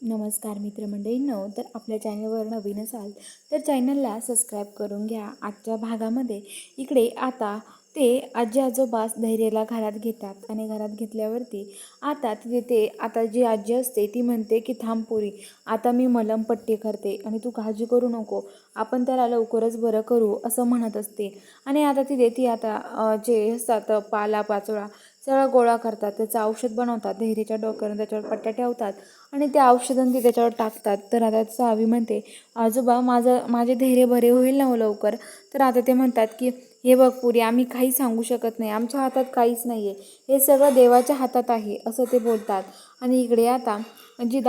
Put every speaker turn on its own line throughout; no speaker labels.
नमस्कार मित्रमंडळींनो, तर आपल्या चॅनलवर नवीन असाल तर चॅनलला सबस्क्राईब करून घ्या. आजच्या भागामध्ये इकडे आता ते आजी आजोबा धैर्याला घरात घेतात आणि घरात घेतल्यावरती आता तिथे आता जी आजी असते ती म्हणते की थांब पोरी, आता मी मलमपट्टी करते आणि तू काळजी करू नको, आपण त्याला लवकरच बरं करू असं म्हणत असते. आणि आता तिथे ती आता जे असतात पाला पाचोळा सगळं गोळा करतात, त्याचं औषध बनवतात, धैर्याच्या डोक्यावर त्याच्यावर पट्ट्या ठेवतात आणि ते औषधं ती त्याच्यावर टाकतात. तर आता सावी म्हणते आजोबा माझे धैर्य बरे होईल ना लवकर. तर आता ते म्हणतात की हे बघ पुरी, आम्ही काही सांगू शकत नाही, आमच्या हातात काहीच नाही आहे, हे सगळं देवाच्या हातात आहे असं ते बोलतात. आणि इकडे आता जी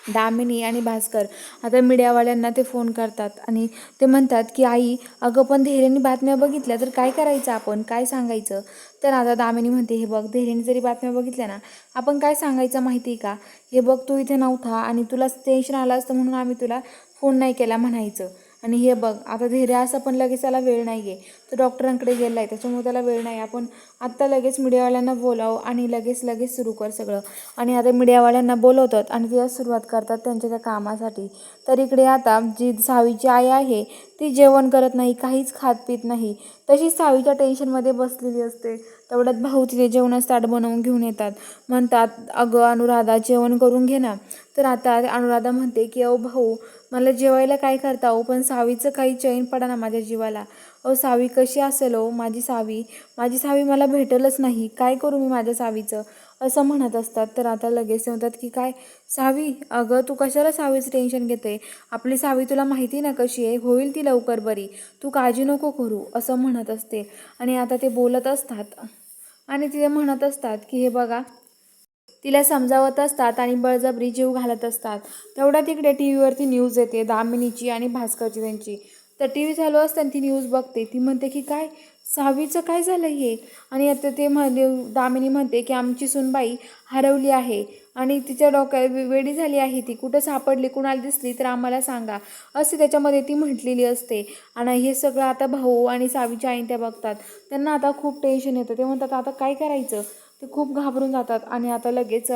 दामिनी आणि भास्कर आता मीडियावाल्यांना ते फोन करतात आणि ते म्हणतात की आई अगं पण धैर्याने बातम्या बघितल्या तर काय करायचं, आपण काय सांगायचं. तर आता दामिनी म्हणते हे बघ, धैर्याने जरी बातम्या बघितल्या ना, आपण काय सांगायचं माहिती आहे का, हे बघ तू इथे नव्हता आणि तुला टेन्शन आलं असतं म्हणून आम्ही तुला फोन नाही केला म्हणायचं. आणि हे बघ आता धैर्य असं पण लगेच त्याला वेळ नाही आहे, तो डॉक्टरांकडे गेला आहे त्याच्यामुळे त्याला वेळ नाही, आपण आत्ता लगेच मीडियावाल्यांना बोलावं आणि लगेच सुरू कर सगळं. आणि आता मीडियावाल्यांना बोलवतात आणि तिला सुरुवात करतात त्यांच्या त्या कामासाठी. तर इकडे आता जी सावीची आई आहे ती जेवण करत नाही, काहीच खात पित नाही, तशीच सावीच्या टेन्शनमध्ये बसलेली असते. तेवढ्यात भाऊ तिथे जेवणाचं ताट बनवून घेऊन येतात, म्हणतात अगं अनुराधा जेवण करून घे ना. तर आता अनुराधा म्हणते की अहो भाऊ, मला जेवायला काय करता हो, पण सावीचं काही चैन पडा ना माझ्या जीवाला. अहो सावी कशी असेल हो, माझी सावी मला भेटेलच नाही, काय करू मी माझ्या सावीचं असं म्हणत असतात. तर आता लगेच म्हणतात की काय सावी, अगं तू कशाला सावीचं टेन्शन घेते, आपली सावी तुला माहिती ना कशी आहे, होईल ती लवकर बरी, तू काळजी नको करू असं म्हणत असते. आणि आता ते बोलत असतात आणि ते म्हणत असतात की हे बघा, तिला समजावत असतात आणि बळजबरी जीव घालत असतात. तेवढ्या तिकडे टी व्हीवरती न्यूज येते दामिनीची आणि भास्करची त्यांची. तर टी व्ही चालू असताना ती न्यूज बघते, ती म्हणते की काय सावीचं काय झालं हे. आणि आता ते दामिनी म्हणते की आमची सुनबाई हरवली आहे आणि तिच्या डोक्यात वेडी झाली आहे, ती कुठं सापडली, कुणाला दिसली तर आम्हाला सांगा असे त्याच्यामध्ये ती म्हटलेली असते. आणि हे सगळं आता भाऊ आणि सावीच्या आईन त्या बघतात, त्यांना आता खूप टेन्शन येतं. ते म्हणतात आता काय करायचं, ते खूप घाबरून जातात. आणि आता लगेच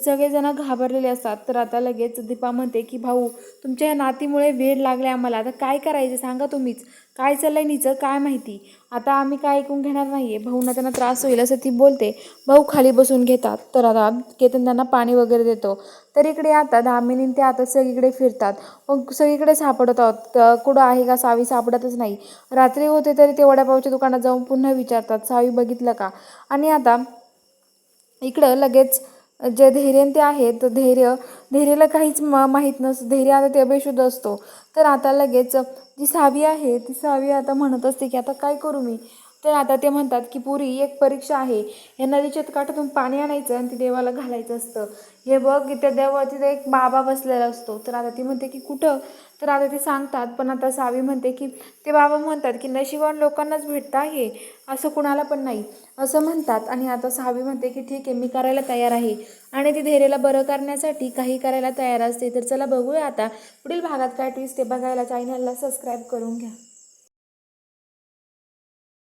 सगळेजण घाबरलेले असतात. तर आता लगेच दीपा म्हणते की भाऊ, तुमच्या या नातीमुळे वेड लागले आम्हाला, आता काय करायचं सांगा तुम्हीच, काय चाललंय नीचं काय माहिती, आता आम्ही काय ऐकून घेणार नाही आहे, भाऊंना त्यांना त्रास होईल असं ती बोलते. भाऊ खाली बसून घेतात. तर आता केतन त्यांना पाणी वगैरे देतो. तर इकडे आता दामिनी ते आता सगळीकडे फिरतात, मग सगळीकडे सापडत आहोत, कुठं आहे का सावी, सापडतच नाही. रात्री होते तरी ते वडापावच्या दुकानात जाऊन पुन्हा विचारतात सावी बघितलं का. आणि आता इकडं लगेच जे धैर्य ते आहेत, तर धैर्याला काहीच माहीत नसतं, धैर्य आता ते बेशुद्ध असतो. तर आता लगेच जी सावी आहे ती सावी आता म्हणत असते की आता काय करू मी. तर आता ते म्हणतात की पुरी, एक परीक्षा आहे, या नदीच्या काठातून पाणी आणायचं आणि ते देवाला घालायचं असतं. हे बघ इथे तिथे एक बाबा बसलेला असतो. तर आता ती म्हणते की कुठं. तर आता ते सांगतात, पण आता सावी म्हणते की ते बाबा म्हणतात की नशिबवान लोकांनाच भेटतं आहे, असं कुणाला पण नाही असं म्हणतात. आणि आता सावी म्हणते की ठीक आहे, मी करायला तयार आहे. आणि ती धैर्याला बरं करण्यासाठी काही करायला तयार असते. तर चला बघूया आता पुढील भागात काय ट्विस्ट ते बघायला चॅनलला सबस्क्राईब करून घ्या.